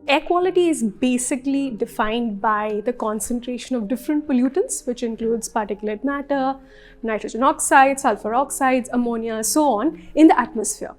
Air quality is basically defined by the concentration of different pollutants, which includes particulate matter, nitrogen oxides, sulfur oxides, ammonia, so on, in the atmosphere.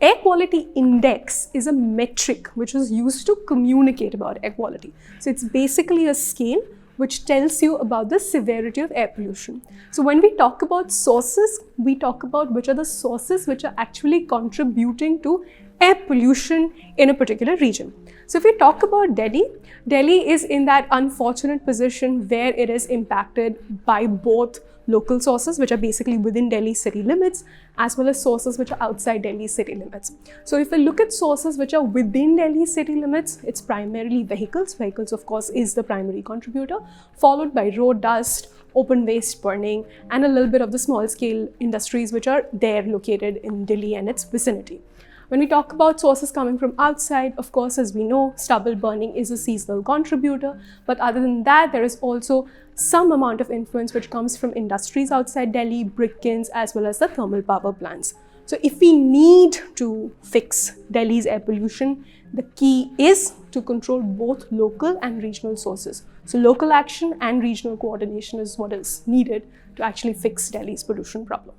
Air quality index is a metric which was used to communicate about air quality. So it's basically a scale which tells you about the severity of air pollution. So when we talk about sources, we talk about which are the sources which are actually contributing to air pollution in a particular region. So if we talk about Delhi, Delhi is in that unfortunate position where it is impacted by both local sources, which are basically within Delhi city limits, as well as sources which are outside Delhi city limits. So if we look at sources which are within Delhi city limits, it's primarily vehicles. Vehicles, of course, is the primary contributor, followed by road dust, open waste burning, and a little bit of the small scale industries which are there located in Delhi and its vicinity. When we talk about sources coming from outside, of course, as we know, stubble burning is a seasonal contributor. But other than that, there is also some amount of influence which comes from industries outside Delhi, brick kilns, as well as the thermal power plants. So if we need to fix Delhi's air pollution, the key is to control both local and regional sources. So local action and regional coordination is what is needed to actually fix Delhi's pollution problem.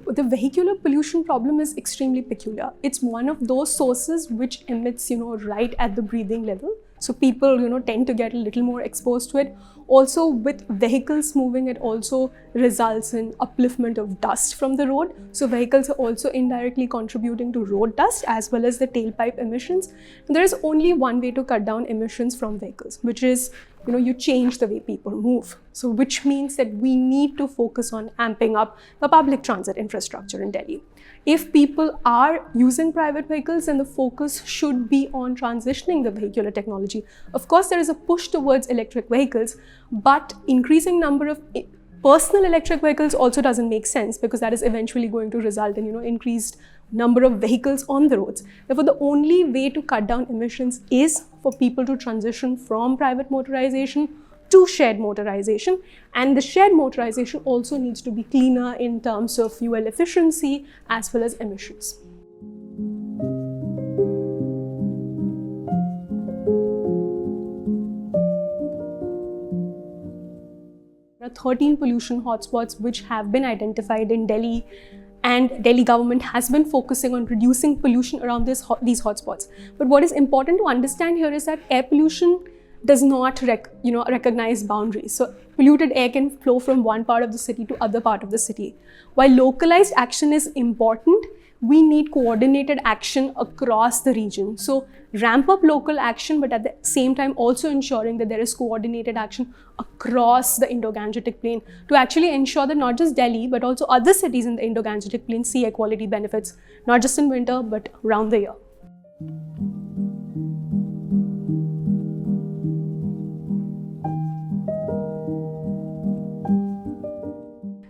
The vehicular pollution problem is extremely peculiar. It's one of those sources which emits, right at the breathing level. So people, tend to get a little more exposed to it. Also, with vehicles moving, it also results in upliftment of dust from the road. So vehicles are also indirectly contributing to road dust as well as the tailpipe emissions. And there is only one way to cut down emissions from vehicles, which is, you change the way people move. So which means that we need to focus on amping up the public transit infrastructure in Delhi. If people are using private vehicles, then the focus should be on transitioning the vehicular technology. Of course, there is a push towards electric vehicles, but increasing number of personal electric vehicles also doesn't make sense because that is eventually going to result in increased number of vehicles on the roads. Therefore, the only way to cut down emissions is for people to transition from private motorization to shared motorization, and the shared motorization also needs to be cleaner in terms of fuel efficiency as well as emissions. There are 13 pollution hotspots which have been identified in Delhi, and Delhi government has been focusing on reducing pollution around these hotspots. But what is important to understand here is that air pollution does not recognize boundaries. So polluted air can flow from one part of the city to other part of the city. While localized action is important, we need coordinated action across the region. So ramp up local action, but at the same time also ensuring that there is coordinated action across the Indo-Gangetic Plain to actually ensure that not just Delhi, but also other cities in the Indo-Gangetic Plain see air quality benefits, not just in winter, but around the year.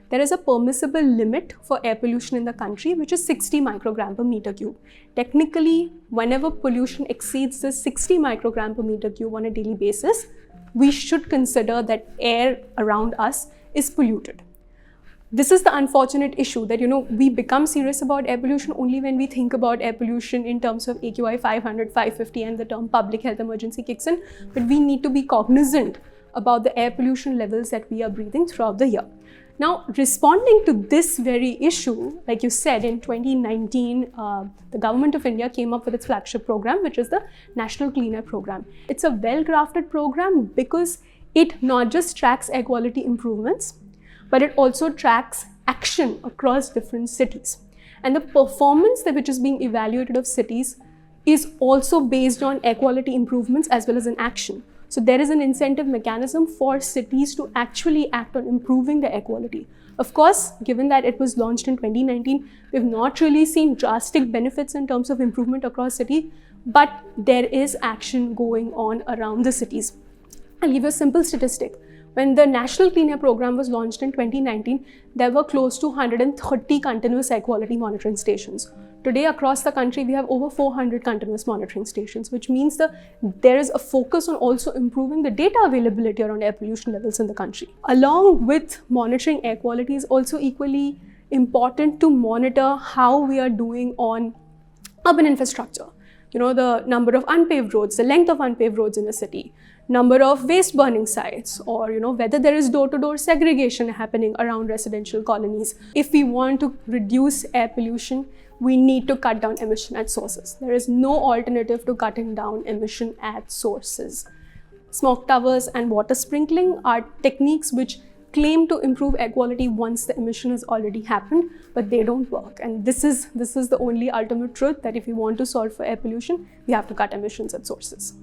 There is a permissible limit for air pollution in the country, which is 60 microgram per meter cube. Technically, whenever pollution exceeds the 60 microgram per meter cube on a daily basis, we should consider that air around us is polluted. This is the unfortunate issue that, we become serious about air pollution only when we think about air pollution in terms of AQI 500, 550 and the term public health emergency kicks in. But we need to be cognizant about the air pollution levels that we are breathing throughout the year. Now, responding to this very issue, like you said, in 2019, the Government of India came up with its flagship program, which is the National Clean Air Program. It's a well-crafted program because it not just tracks air quality improvements, but it also tracks action across different cities. And the performance which is being evaluated of cities is also based on air quality improvements as well as an action. So there is an incentive mechanism for cities to actually act on improving the air quality. Of course, given that it was launched in 2019, we've not really seen drastic benefits in terms of improvement across city, but there is action going on around the cities. I'll give you a simple statistic. When the National Clean Air Program was launched in 2019, there were close to 130 continuous air quality monitoring stations. Today, across the country, we have over 400 continuous monitoring stations, which means that there is a focus on also improving the data availability around air pollution levels in the country. Along with monitoring air quality is also equally important to monitor how we are doing on urban infrastructure. You know, the number of unpaved roads, the length of unpaved roads in a city, number of waste burning sites, or whether there is door-to-door segregation happening around residential colonies. If we want to reduce air pollution, we need to cut down emission at sources. There is no alternative to cutting down emission at sources. Smoke towers and water sprinkling are techniques which claim to improve air quality once the emission has already happened, but they don't work. And this is the only ultimate truth, that if we want to solve for air pollution, we have to cut emissions at sources.